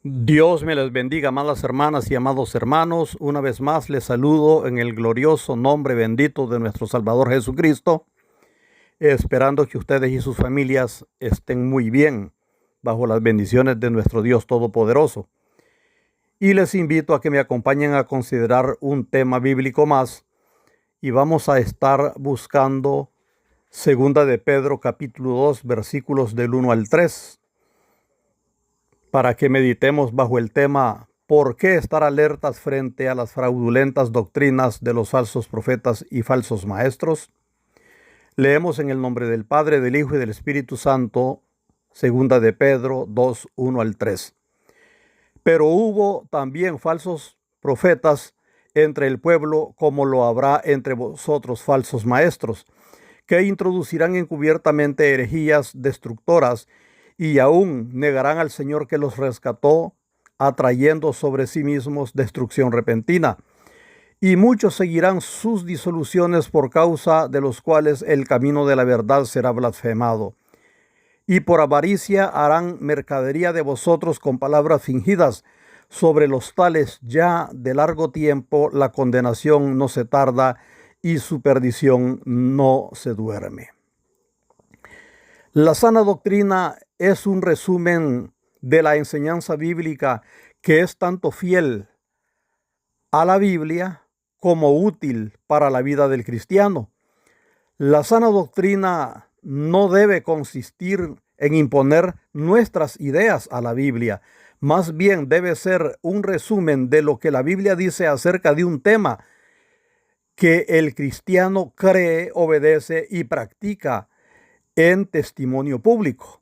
Dios me les bendiga, amadas hermanas y amados hermanos. Una vez más les saludo en el glorioso nombre bendito de nuestro Salvador Jesucristo, esperando que ustedes y sus familias estén muy bien bajo las bendiciones de nuestro Dios Todopoderoso. Y les invito a que me acompañen a considerar un tema bíblico más y vamos a estar buscando Segunda de Pedro capítulo 2 versículos del 1 al 3. Para que meditemos bajo el tema ¿por qué estar alertas frente a las fraudulentas doctrinas de los falsos profetas y falsos maestros? Leemos en el nombre del Padre, del Hijo y del Espíritu Santo, Segunda de Pedro 2, 1 al 3. Pero hubo también falsos profetas entre el pueblo, como lo habrá entre vosotros falsos maestros, que introducirán encubiertamente herejías destructoras y aún negarán al Señor que los rescató, atrayendo sobre sí mismos destrucción repentina. Y muchos seguirán sus disoluciones, por causa de los cuales el camino de la verdad será blasfemado. Y por avaricia harán mercadería de vosotros con palabras fingidas. Sobre los tales ya de largo tiempo la condenación no se tarda y su perdición no se duerme. La sana doctrina es un resumen de la enseñanza bíblica que es tanto fiel a la Biblia como útil para la vida del cristiano. La sana doctrina no debe consistir en imponer nuestras ideas a la Biblia, más bien debe ser un resumen de lo que la Biblia dice acerca de un tema que el cristiano cree, obedece y practica en testimonio público.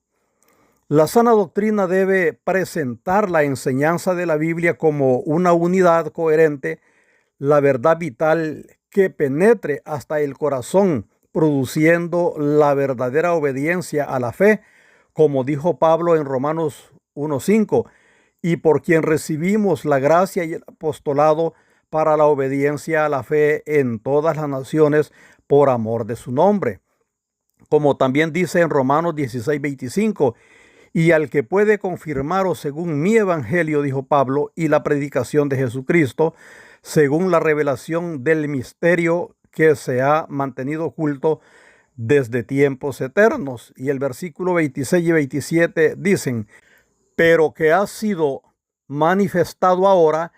La sana doctrina debe presentar la enseñanza de la Biblia como una unidad coherente, la verdad vital que penetre hasta el corazón, produciendo la verdadera obediencia a la fe, como dijo Pablo en Romanos 1:5, y por quien recibimos la gracia y el apostolado para la obediencia a la fe en todas las naciones por amor de su nombre. Como también dice en Romanos 16:25, y al que puede confirmaros según mi evangelio, dijo Pablo, y la predicación de Jesucristo, según la revelación del misterio que se ha mantenido oculto desde tiempos eternos. Y el versículo 26 y 27 dicen, pero que ha sido manifestado ahora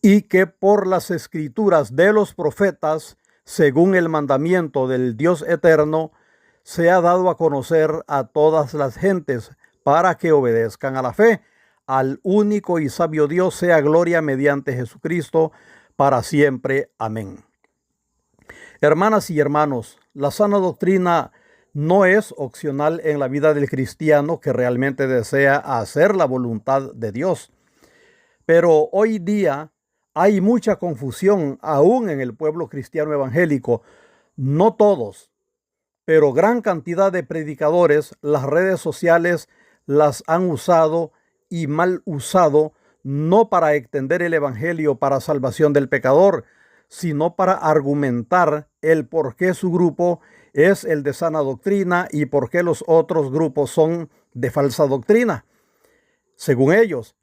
y que por las escrituras de los profetas, según el mandamiento del Dios eterno, se ha dado a conocer a todas las gentes para que obedezcan a la fe. Al único y sabio Dios sea gloria mediante Jesucristo para siempre. Amén. Hermanas y hermanos, la sana doctrina no es opcional en la vida del cristiano que realmente desea hacer la voluntad de Dios. Pero hoy día hay mucha confusión aún en el pueblo cristiano evangélico. No todos, pero gran cantidad de predicadores, las redes sociales las han usado y mal usado, no para extender el evangelio para salvación del pecador, sino para argumentar el por qué su grupo es el de sana doctrina y por qué los otros grupos son de falsa doctrina. Según ellos,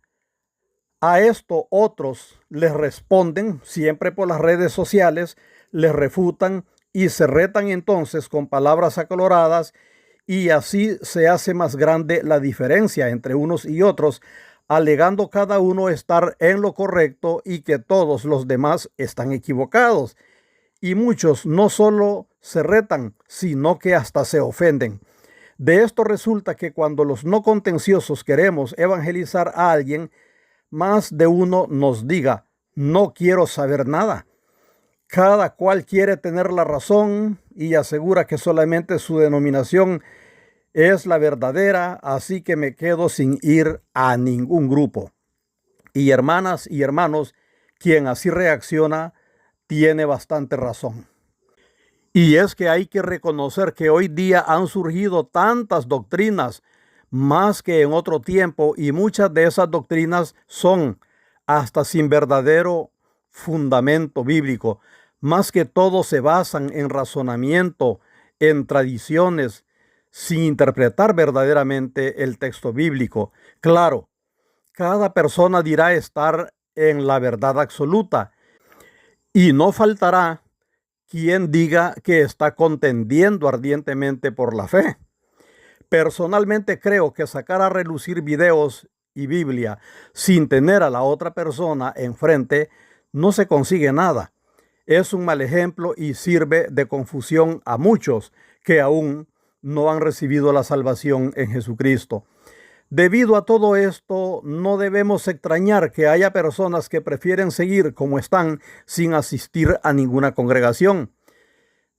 a esto otros les responden siempre por las redes sociales, les refutan y se retan entonces con palabras acaloradas, y así se hace más grande la diferencia entre unos y otros, alegando cada uno estar en lo correcto y que todos los demás están equivocados. Y muchos no solo se retan, sino que hasta se ofenden. De esto resulta que cuando los no contenciosos queremos evangelizar a alguien, más de uno nos diga, no quiero saber nada. Cada cual quiere tener la razón y asegura que solamente su denominación es la verdadera, así que me quedo sin ir a ningún grupo. Y hermanas y hermanos, quien así reacciona tiene bastante razón. Y es que hay que reconocer que hoy día han surgido tantas doctrinas más que en otro tiempo, y muchas de esas doctrinas son hasta sin verdadero fundamento bíblico. Más que todo se basan en razonamiento, en tradiciones, sin interpretar verdaderamente el texto bíblico. Claro, Cada persona dirá estar en la verdad absoluta y no faltará quien diga que está contendiendo ardientemente por la fe. Personalmente creo que sacar a relucir videos y Biblia sin tener a la otra persona enfrente no se consigue nada. Es un mal ejemplo y sirve de confusión a muchos que aún no han recibido la salvación en Jesucristo. Debido a todo esto, no debemos extrañar que haya personas que prefieren seguir como están sin asistir a ninguna congregación.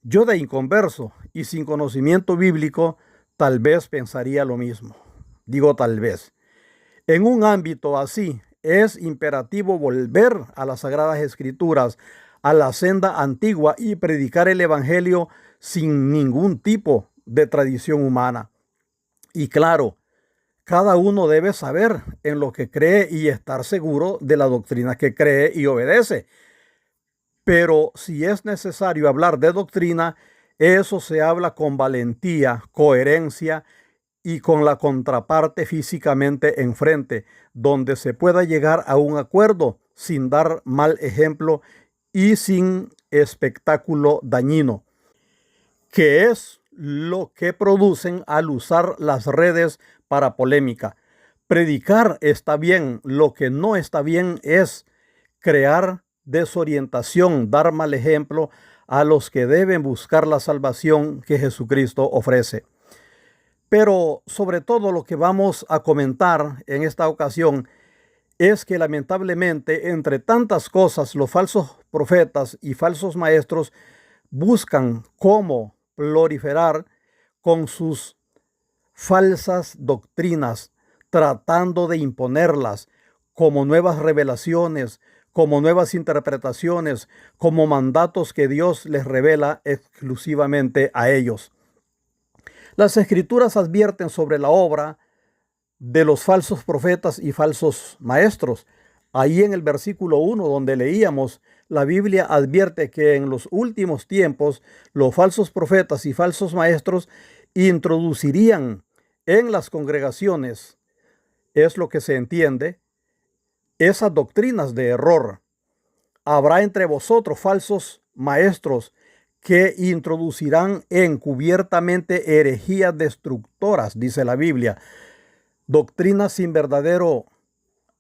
Yo, de inconverso y sin conocimiento bíblico, tal vez pensaría lo mismo. Digo tal vez. En un ámbito así, es imperativo volver a las Sagradas Escrituras, a la senda antigua y predicar el Evangelio sin ningún tipo de tradición humana. Y claro, cada uno debe saber en lo que cree y estar seguro de la doctrina que cree y obedece. Pero si es necesario hablar de doctrina, eso se habla con valentía, coherencia y con la contraparte físicamente enfrente, donde se pueda llegar a un acuerdo sin dar mal ejemplo y sin espectáculo dañino, que es lo que producen al usar las redes para polémica. Predicar está bien, lo que no está bien es crear desorientación, dar mal ejemplo a los que deben buscar la salvación que Jesucristo ofrece. Pero sobre todo lo que vamos a comentar en esta ocasión es que lamentablemente entre tantas cosas los falsos profetas y falsos maestros buscan cómo proliferar con sus falsas doctrinas, tratando de imponerlas como nuevas revelaciones, como nuevas interpretaciones, como mandatos que Dios les revela exclusivamente a ellos. Las Escrituras advierten sobre la obra de los falsos profetas y falsos maestros. Ahí en el versículo 1 donde leíamos, la Biblia advierte que en los últimos tiempos los falsos profetas y falsos maestros introducirían en las congregaciones, es lo que se entiende, esas doctrinas de error. Habrá entre vosotros falsos maestros que introducirán encubiertamente herejías destructoras, dice la Biblia, doctrinas sin verdadero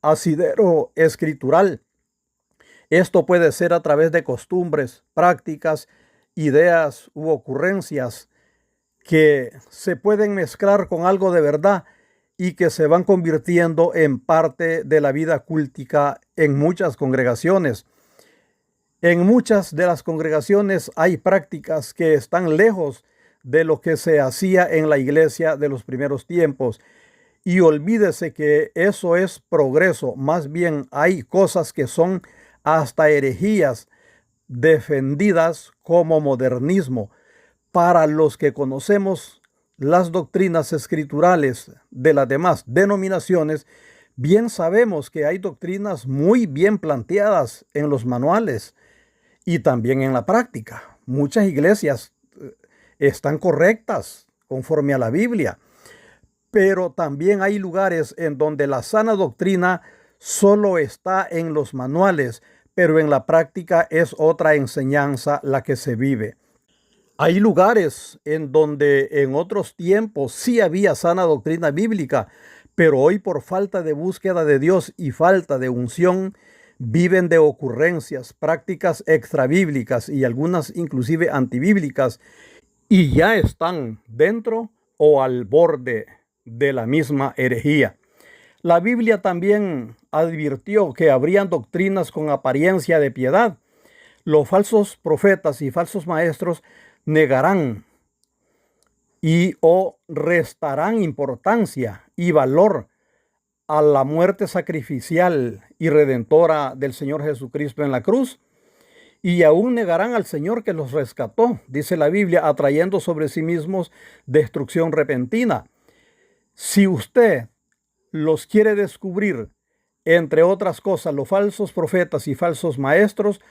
asidero escritural. Esto puede ser a través de costumbres, prácticas, ideas u ocurrencias que se pueden mezclar con algo de verdad y que se van convirtiendo en parte de la vida cultica en muchas congregaciones. En muchas de las congregaciones hay prácticas que están lejos de lo que se hacía en la iglesia de los primeros tiempos. Y olvídese que eso es progreso. Más bien hay cosas que son hasta herejías defendidas como modernismo. Para los que conocemos las doctrinas escriturales de las demás denominaciones, bien sabemos que hay doctrinas muy bien planteadas en los manuales y también en la práctica. Muchas iglesias están correctas conforme a la Biblia, pero también hay lugares en donde la sana doctrina solo está en los manuales, pero en la práctica es otra enseñanza la que se vive. Hay lugares en donde en otros tiempos sí había sana doctrina bíblica, pero hoy por falta de búsqueda de Dios y falta de unción, viven de ocurrencias, prácticas extrabíblicas y algunas inclusive antibíblicas, y ya están dentro o al borde de la misma herejía. La Biblia también advirtió que habrían doctrinas con apariencia de piedad. Los falsos profetas y falsos maestros negarán y o restarán importancia y valor a la muerte sacrificial y redentora del Señor Jesucristo en la cruz, y aún negarán al Señor que los rescató, dice la Biblia, atrayendo sobre sí mismos destrucción repentina. Si usted los quiere descubrir, entre otras cosas, los falsos profetas y falsos maestros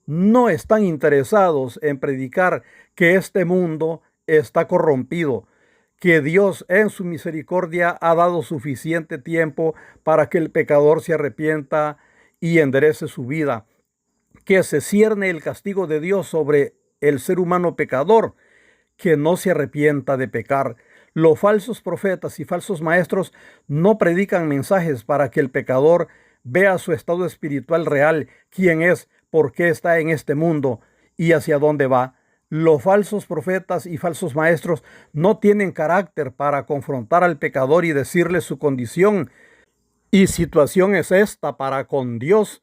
no están interesados en predicar que este mundo está corrompido, que Dios en su misericordia ha dado suficiente tiempo para que el pecador se arrepienta y enderece su vida, que se cierne el castigo de Dios sobre el ser humano pecador, que no se arrepienta de pecar. Los falsos profetas y falsos maestros no predican mensajes para que el pecador vea su estado espiritual real, quién es, por qué está en este mundo y hacia dónde va. Los falsos profetas y falsos maestros no tienen carácter para confrontar al pecador y decirle su condición y situación es esta para con Dios,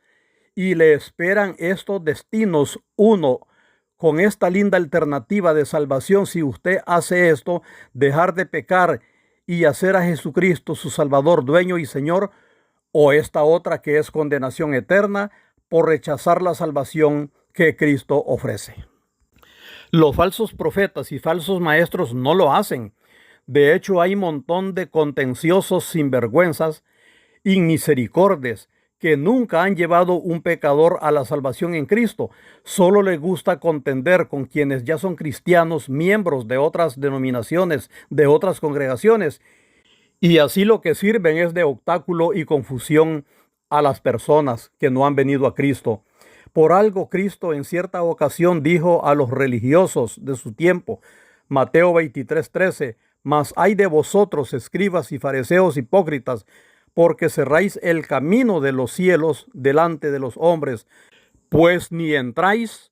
y le esperan estos destinos. Uno, con esta linda alternativa de salvación, si usted hace esto, dejar de pecar y hacer a Jesucristo su Salvador, dueño y Señor, o esta otra que es condenación eterna por rechazar la salvación que Cristo ofrece. Los falsos profetas y falsos maestros no lo hacen. De hecho, hay un montón de contenciosos sinvergüenzas, inmisericordias, que nunca han llevado un pecador a la salvación en Cristo. Solo les gusta contender con quienes ya son cristianos, miembros de otras denominaciones, de otras congregaciones. Y así lo que sirven es de obstáculo y confusión a las personas que no han venido a Cristo. Por algo Cristo en cierta ocasión dijo a los religiosos de su tiempo, Mateo 23:13, mas hay de vosotros, escribas y fariseos hipócritas, porque cerráis el camino de los cielos delante de los hombres, pues ni entráis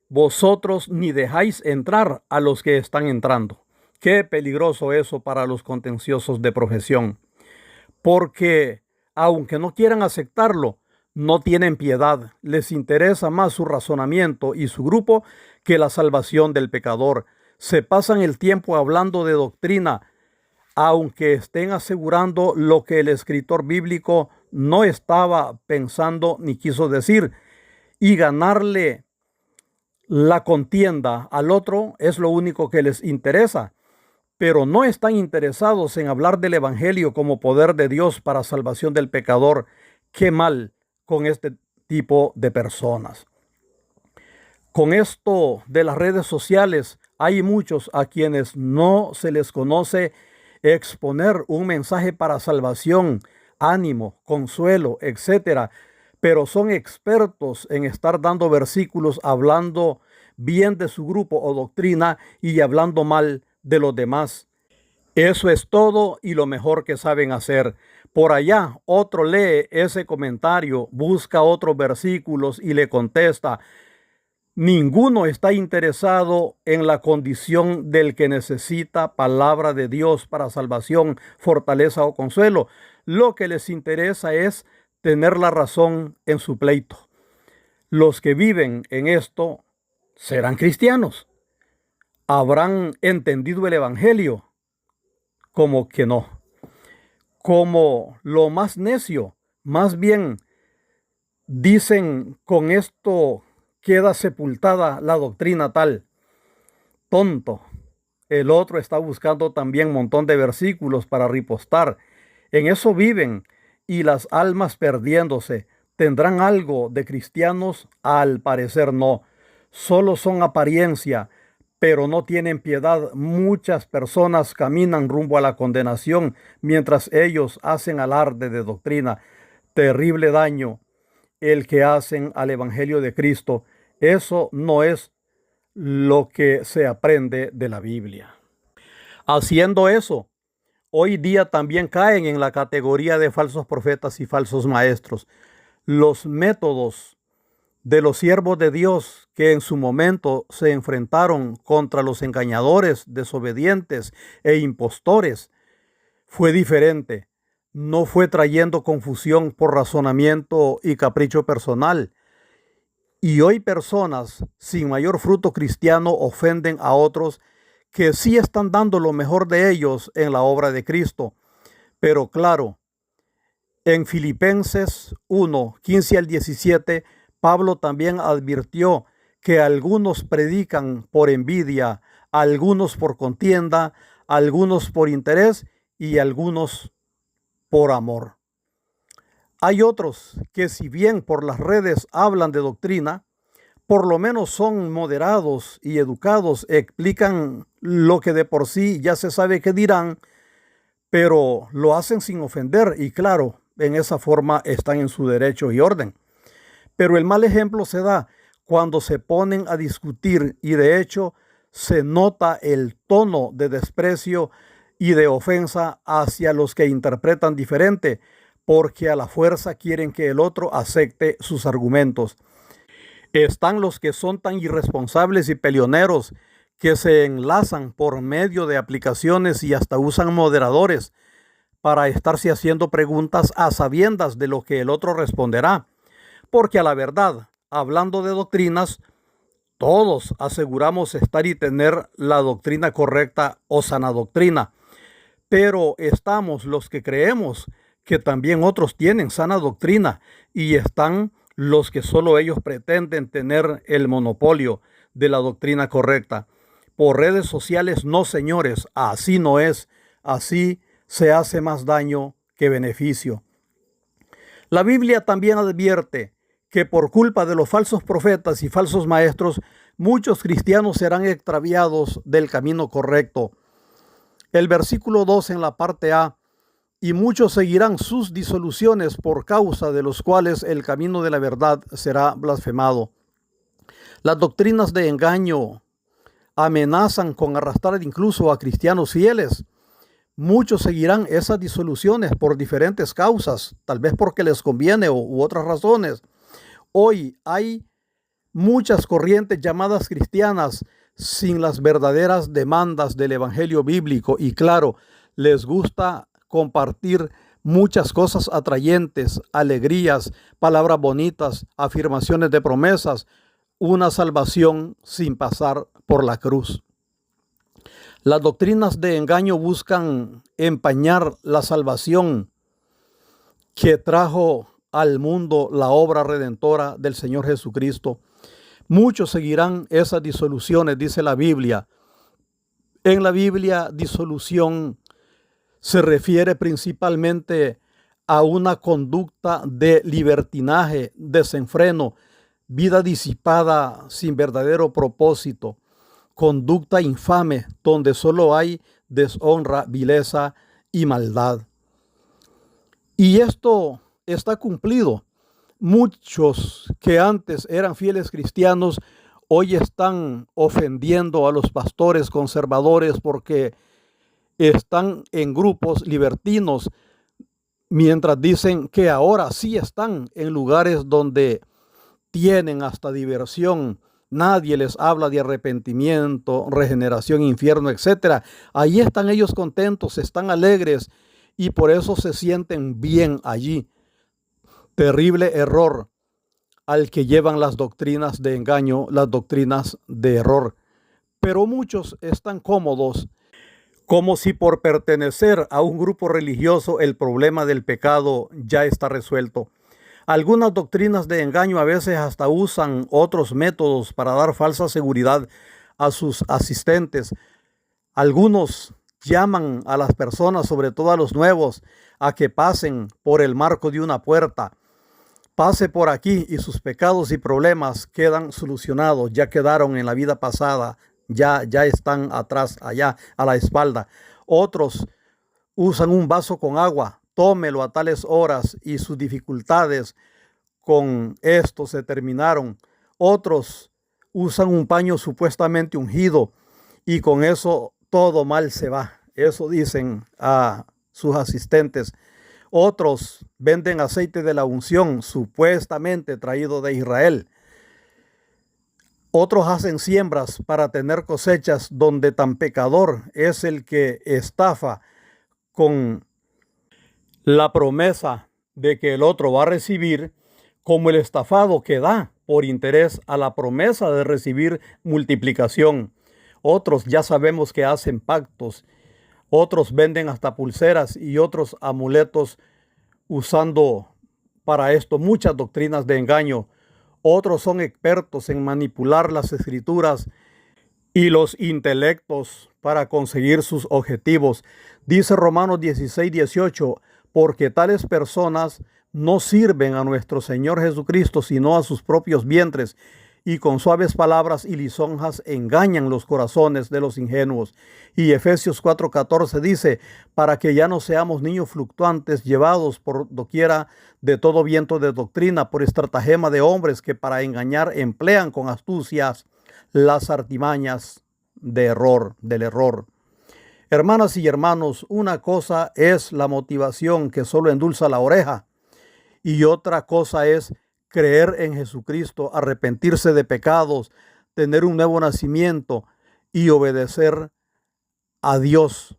vosotros ni dejáis entrar a los que están entrando. Qué peligroso eso para los contenciosos de profesión, porque aunque no quieran aceptarlo, no tienen piedad. Les interesa más su razonamiento y su grupo que la salvación del pecador. Se pasan el tiempo hablando de doctrina, aunque estén asegurando lo que el escritor bíblico no estaba pensando ni quiso decir, y ganarle la contienda al otro es lo único que les interesa, pero no están interesados en hablar del evangelio como poder de Dios para salvación del pecador. Qué mal con este tipo de personas. Con esto de las redes sociales, hay muchos a quienes no se les conoce exponer un mensaje para salvación, ánimo, consuelo, etcétera, pero son expertos en estar dando versículos, hablando bien de su grupo o doctrina y hablando mal de los demás. Eso es todo y lo mejor que saben hacer. Por allá otro lee ese comentario, busca otros versículos y le contesta. Ninguno está interesado en la condición del que necesita palabra de Dios para salvación, fortaleza o consuelo. Lo que les interesa es tener la razón en su pleito. Los que viven en esto serán cristianos. ¿Habrán entendido el evangelio? Como que no. Como lo más necio, más bien dicen, con esto queda sepultada la doctrina tal. Tonto. El otro está buscando también un montón de versículos para ripostar. En eso viven, y las almas perdiéndose. ¿Tendrán algo de cristianos? Al parecer no. Solo son apariencia, pero no tienen piedad. Muchas personas caminan rumbo a la condenación mientras ellos hacen alarde de doctrina. Terrible daño el que hacen al evangelio de Cristo. Eso no es lo que se aprende de la Biblia. Haciendo eso, hoy día también caen en la categoría de falsos profetas y falsos maestros. Los métodos de los siervos de Dios que en su momento se enfrentaron contra los engañadores, desobedientes e impostores fue diferente. No fue trayendo confusión por razonamiento y capricho personal. Y hoy personas sin mayor fruto cristiano ofenden a otros que sí están dando lo mejor de ellos en la obra de Cristo. Pero claro, en Filipenses 1, 15 al 17, Pablo también advirtió que algunos predican por envidia, algunos por contienda, algunos por interés y algunos por amor. Hay otros que, si bien por las redes hablan de doctrina, por lo menos son moderados y educados, explican lo que de por sí ya se sabe que dirán, pero lo hacen sin ofender y claro, en esa forma están en su derecho y orden. Pero el mal ejemplo se da cuando se ponen a discutir y de hecho se nota el tono de desprecio y de ofensa hacia los que interpretan diferente, porque a la fuerza quieren que el otro acepte sus argumentos. Están los que son tan irresponsables y peleoneros que se enlazan por medio de aplicaciones y hasta usan moderadores para estarse haciendo preguntas a sabiendas de lo que el otro responderá. Porque a la verdad, hablando de doctrinas, todos aseguramos estar y tener la doctrina correcta o sana doctrina. Pero estamos los que creemos que también otros tienen sana doctrina y están los que solo ellos pretenden tener el monopolio de la doctrina correcta. Por redes sociales, no, señores, así no es. Así se hace más daño que beneficio. La Biblia también advierte que por culpa de los falsos profetas y falsos maestros, muchos cristianos serán extraviados del camino correcto. El versículo 2 en la parte A: y muchos seguirán sus disoluciones, por causa de los cuales el camino de la verdad será blasfemado. Las doctrinas de engaño amenazan con arrastrar incluso a cristianos fieles. Muchos seguirán esas disoluciones por diferentes causas, tal vez porque les conviene u otras razones. Hoy hay muchas corrientes llamadas cristianas sin las verdaderas demandas del evangelio bíblico y claro, les gusta compartir muchas cosas atrayentes, alegrías, palabras bonitas, afirmaciones de promesas, una salvación sin pasar por la cruz. Las doctrinas de engaño buscan empañar la salvación que trajo al mundo la obra redentora del Señor Jesucristo. Muchos seguirán esas disoluciones, dice la Biblia. En la Biblia, disolución se refiere principalmente a una conducta de libertinaje, desenfreno, vida disipada sin verdadero propósito, conducta infame donde solo hay deshonra, vileza y maldad. Y esto está cumplido. Muchos que antes eran fieles cristianos hoy están ofendiendo a los pastores conservadores porque están en grupos libertinos, mientras dicen que ahora sí están en lugares donde tienen hasta diversión. Nadie les habla de arrepentimiento, regeneración, infierno, etc. Ahí están ellos contentos, están alegres y por eso se sienten bien allí. Terrible error al que llevan las doctrinas de engaño, las doctrinas de error. Pero muchos están cómodos, como si por pertenecer a un grupo religioso el problema del pecado ya está resuelto. Algunas doctrinas de engaño a veces hasta usan otros métodos para dar falsa seguridad a sus asistentes. Algunos llaman a las personas, sobre todo a los nuevos, a que pasen por el marco de una puerta. Pase por aquí y sus pecados y problemas quedan solucionados, ya quedaron en la vida pasada, ya están atrás, allá a la espalda. Otros usan un vaso con agua, tómelo a tales horas y sus dificultades con esto se terminaron. Otros usan un paño supuestamente ungido y con eso todo mal se va. Eso dicen a sus asistentes. Otros venden aceite de la unción supuestamente traído de Israel. Otros hacen siembras para tener cosechas donde tan pecador es el que estafa con la promesa de que el otro va a recibir, como el estafado que da por interés a la promesa de recibir multiplicación. Otros ya sabemos que hacen pactos. Otros venden hasta pulseras y otros amuletos usando para esto muchas doctrinas de engaño. Otros son expertos en manipular las escrituras y los intelectos para conseguir sus objetivos. Dice Romanos 16:18, porque tales personas no sirven a nuestro Señor Jesucristo, sino a sus propios vientres, y con suaves palabras y lisonjas engañan los corazones de los ingenuos. Y Efesios 4:14 dice, para que ya no seamos niños fluctuantes, llevados por doquiera de todo viento de doctrina, por estratagema de hombres que para engañar emplean con astucias las artimañas del error. Hermanas y hermanos, una cosa es la motivación que solo endulza la oreja y otra cosa es creer en Jesucristo, arrepentirse de pecados, tener un nuevo nacimiento y obedecer a Dios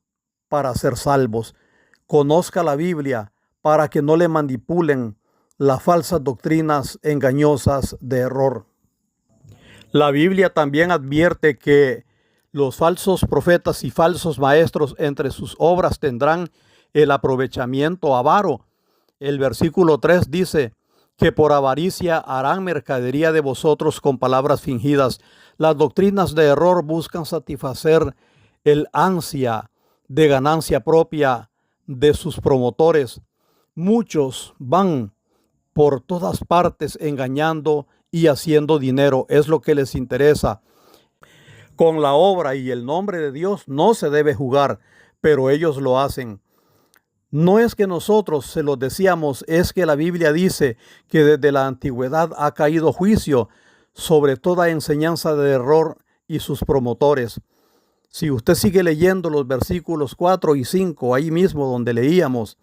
para ser salvos. Conozca la Biblia para que no le manipulen las falsas doctrinas engañosas de error. La Biblia también advierte que los falsos profetas y falsos maestros entre sus obras tendrán el aprovechamiento avaro. El versículo 3 dice que por avaricia harán mercadería de vosotros con palabras fingidas. Las doctrinas de error buscan satisfacer el ansia de ganancia propia de sus promotores. Muchos van por todas partes engañando y haciendo dinero. Es lo que les interesa. Con la obra y el nombre de Dios no se debe jugar, pero ellos lo hacen. No es que nosotros se lo decíamos, es que la Biblia dice que desde la antigüedad ha caído juicio sobre toda enseñanza de error y sus promotores. Si usted sigue leyendo los versículos 4 y 5, ahí mismo donde leíamos,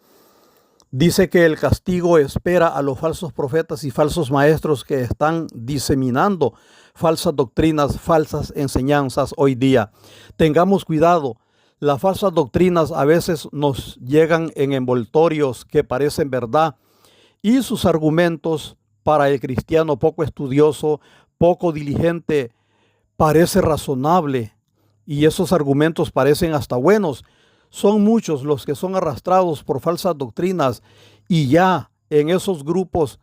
dice que el castigo espera a los falsos profetas y falsos maestros que están diseminando falsas doctrinas, falsas enseñanzas hoy día. Tengamos cuidado. Las falsas doctrinas a veces nos llegan en envoltorios que parecen verdad y sus argumentos para el cristiano poco estudioso, poco diligente, parece razonable y esos argumentos parecen hasta buenos. Son muchos los que son arrastrados por falsas doctrinas y ya en esos grupos,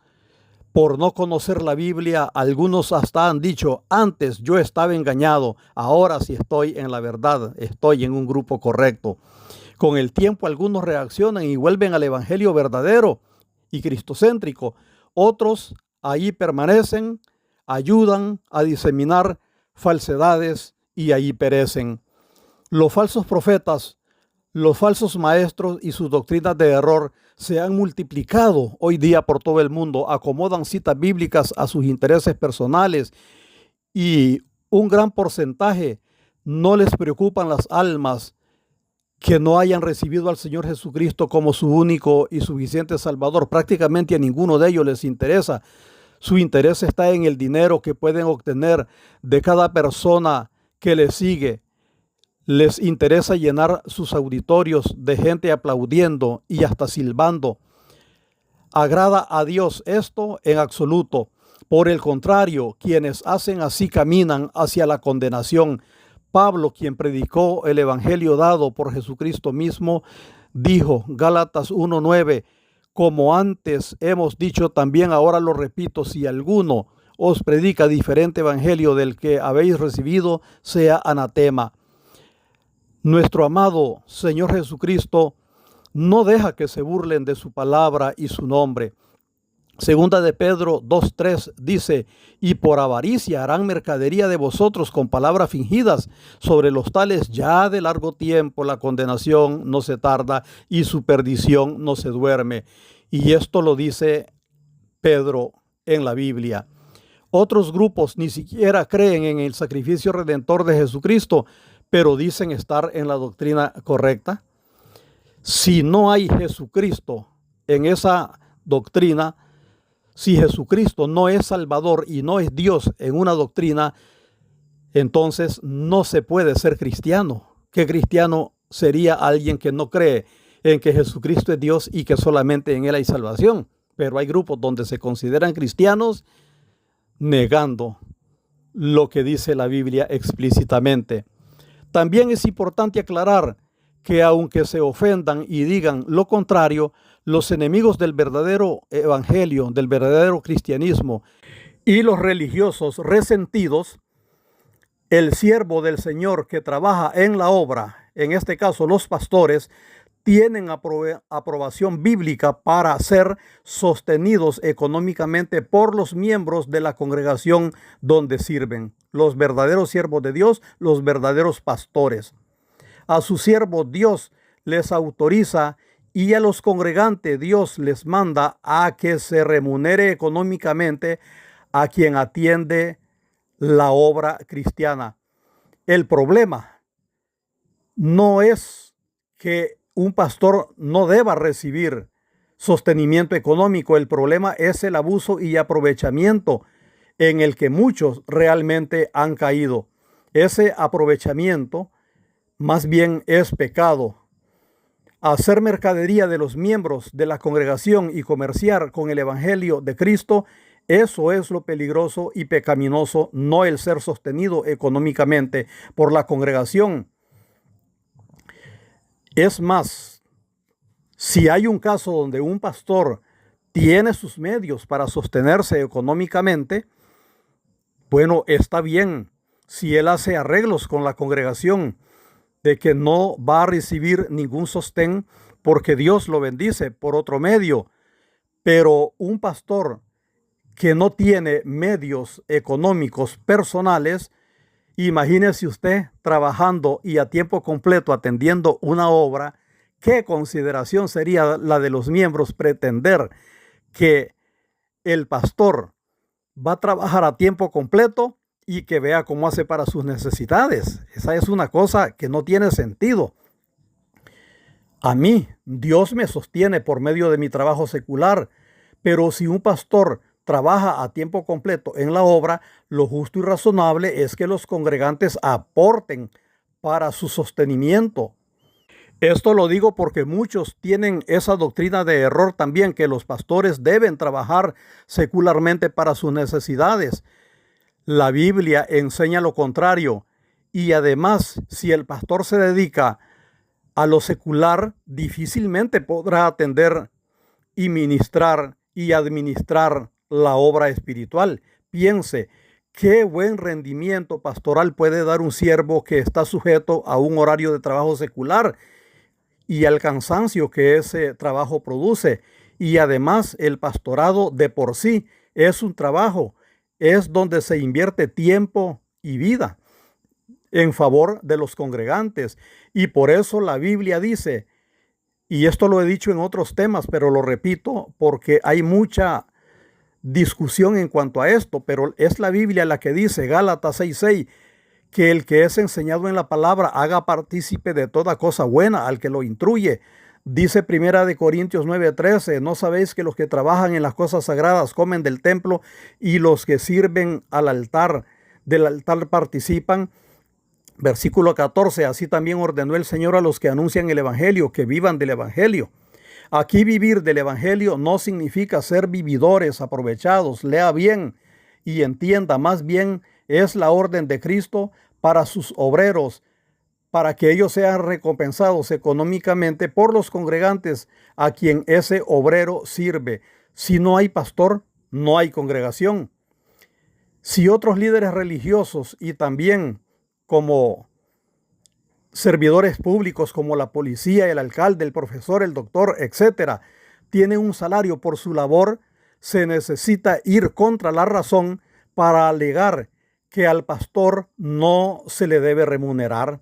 por no conocer la Biblia, algunos hasta han dicho, antes yo estaba engañado, ahora sí estoy en la verdad, estoy en un grupo correcto. Con el tiempo algunos reaccionan y vuelven al evangelio verdadero y cristocéntrico. Otros ahí permanecen, ayudan a diseminar falsedades y ahí perecen. Los falsos profetas, los falsos maestros y sus doctrinas de error se han multiplicado hoy día por todo el mundo, acomodan citas bíblicas a sus intereses personales y un gran porcentaje no les preocupan las almas que no hayan recibido al Señor Jesucristo como su único y suficiente Salvador. Prácticamente a ninguno de ellos les interesa. Su interés está en el dinero que pueden obtener de cada persona que les sigue. Les interesa llenar sus auditorios de gente aplaudiendo y hasta silbando. ¿Agrada a Dios esto? En absoluto. Por el contrario, quienes hacen así caminan hacia la condenación. Pablo, quien predicó el evangelio dado por Jesucristo mismo, dijo, Gálatas 1:9, como antes hemos dicho, también ahora lo repito, si alguno os predica diferente evangelio del que habéis recibido, sea anatema. Nuestro amado Señor Jesucristo no deja que se burlen de su palabra y su nombre. Segunda de Pedro 2:3 dice, y por avaricia harán mercadería de vosotros con palabras fingidas, sobre los tales ya de largo tiempo la condenación no se tarda y su perdición no se duerme. Y esto lo dice Pedro en la Biblia. Otros grupos ni siquiera creen en el sacrificio redentor de Jesucristo, pero dicen estar en la doctrina correcta. Si no hay Jesucristo en esa doctrina, si Jesucristo no es Salvador y no es Dios en una doctrina, entonces no se puede ser cristiano. ¿Qué cristiano sería alguien que no cree en que Jesucristo es Dios y que solamente en Él hay salvación? Pero hay grupos donde se consideran cristianos negando lo que dice la Biblia explícitamente. También es importante aclarar que aunque se ofendan y digan lo contrario, los enemigos del verdadero evangelio, del verdadero cristianismo y los religiosos resentidos, el siervo del Señor que trabaja en la obra, en este caso los pastores, tienen aprobación bíblica para ser sostenidos económicamente por los miembros de la congregación donde sirven, los verdaderos siervos de Dios, los verdaderos pastores. A sus siervos Dios les autoriza y a los congregantes Dios les manda a que se remunere económicamente a quien atiende la obra cristiana. El problema no es que un pastor no deba recibir sostenimiento económico. El problema es el abuso y aprovechamiento en el que muchos realmente han caído. Ese aprovechamiento más bien es pecado. Hacer mercadería de los miembros de la congregación y comerciar con el evangelio de Cristo, eso es lo peligroso y pecaminoso, no el ser sostenido económicamente por la congregación. Es más, si hay un caso donde un pastor tiene sus medios para sostenerse económicamente, bueno, está bien si él hace arreglos con la congregación de que no va a recibir ningún sostén porque Dios lo bendice por otro medio. Pero un pastor que no tiene medios económicos personales, imagínese usted trabajando y a tiempo completo atendiendo una obra. ¿Qué consideración sería la de los miembros pretender que el pastor va a trabajar a tiempo completo y que vea cómo hace para sus necesidades? Esa es una cosa que no tiene sentido. A mí, Dios me sostiene por medio de mi trabajo secular, pero si un pastor trabaja a tiempo completo en la obra, lo justo y razonable es que los congregantes aporten para su sostenimiento. Esto lo digo porque muchos tienen esa doctrina de error también, que los pastores deben trabajar secularmente para sus necesidades. La Biblia enseña lo contrario, y además, si el pastor se dedica a lo secular, difícilmente podrá atender y ministrar y administrar la obra espiritual. Piense, qué buen rendimiento pastoral puede dar un siervo que está sujeto a un horario de trabajo secular y al cansancio que ese trabajo produce. Y además, el pastorado de por sí es un trabajo, es donde se invierte tiempo y vida en favor de los congregantes. Y por eso la Biblia dice, y esto lo he dicho en otros temas, pero lo repito porque hay mucha discusión en cuanto a esto, pero es la Biblia la que dice, Gálatas 6:6, que el que es enseñado en la palabra haga partícipe de toda cosa buena al que lo instruye. Dice 1 Corintios 9:13, ¿no sabéis que los que trabajan en las cosas sagradas comen del templo y los que sirven al altar, del altar participan? Versículo 14, así también ordenó el Señor a los que anuncian el evangelio, que vivan del evangelio. Aquí vivir del evangelio no significa ser vividores aprovechados. Lea bien y entienda, más bien es la orden de Cristo para sus obreros, para que ellos sean recompensados económicamente por los congregantes a quien ese obrero sirve. Si no hay pastor, no hay congregación. Si otros líderes religiosos y también como servidores públicos como la policía, el alcalde, el profesor, el doctor, etcétera, tienen un salario por su labor, se necesita ir contra la razón para alegar que al pastor no se le debe remunerar.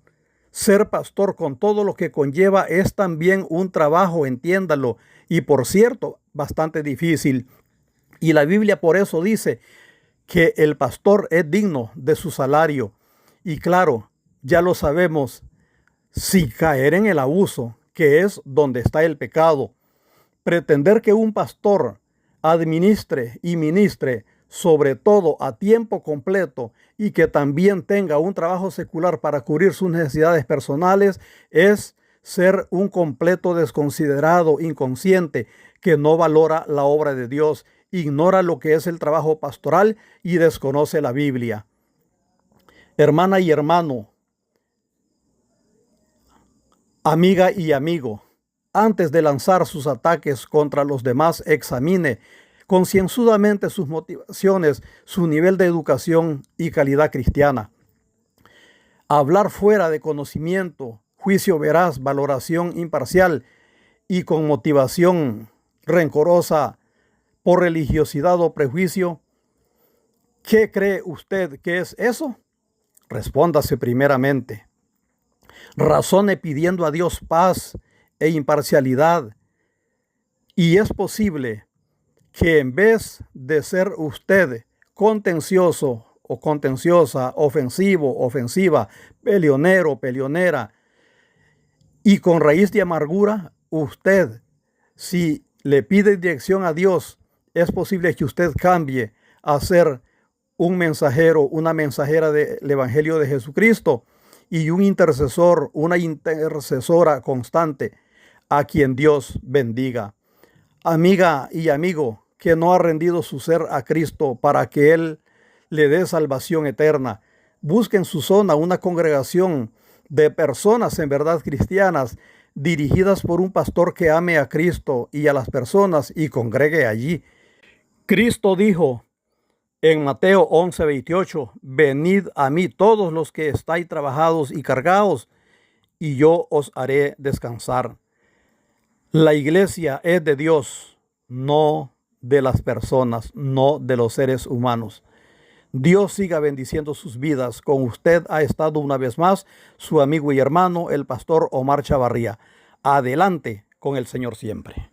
Ser pastor con todo lo que conlleva es también un trabajo, entiéndalo, y por cierto, bastante difícil. Y la Biblia por eso dice que el pastor es digno de su salario. Y claro, ya lo sabemos, si caer en el abuso, que es donde está el pecado, pretender que un pastor administre y ministre sobre todo a tiempo completo y que también tenga un trabajo secular para cubrir sus necesidades personales, es ser un completo desconsiderado, inconsciente, que no valora la obra de Dios, ignora lo que es el trabajo pastoral y desconoce la Biblia. Hermana y hermano, amiga y amigo, antes de lanzar sus ataques contra los demás, examine concienzudamente sus motivaciones, su nivel de educación y calidad cristiana. Hablar fuera de conocimiento juicio veraz, valoración imparcial y con motivación rencorosa por religiosidad o prejuicio. ¿Qué cree usted que es eso? Respóndase primeramente. Razone pidiendo a Dios paz e imparcialidad. Y es posible que en vez de ser usted contencioso o contenciosa, ofensivo, ofensiva, peleonero, peleonera, y con raíz de amargura, usted, si le pide dirección a Dios, es posible que usted cambie a ser un mensajero, una mensajera del Evangelio de Jesucristo y un intercesor, una intercesora constante a quien Dios bendiga. Amiga y amigo que no ha rendido su ser a Cristo para que Él le dé salvación eterna, busque en su zona una congregación de personas en verdad cristianas dirigidas por un pastor que ame a Cristo y a las personas y congregue allí. Cristo dijo en Mateo 11:28, venid a mí todos los que estáis trabajados y cargados, y yo os haré descansar. La iglesia es de Dios, no de las personas, no de los seres humanos. Dios siga bendiciendo sus vidas. Con usted ha estado una vez más su amigo y hermano, el pastor Omar Chavarría. Adelante con el Señor siempre.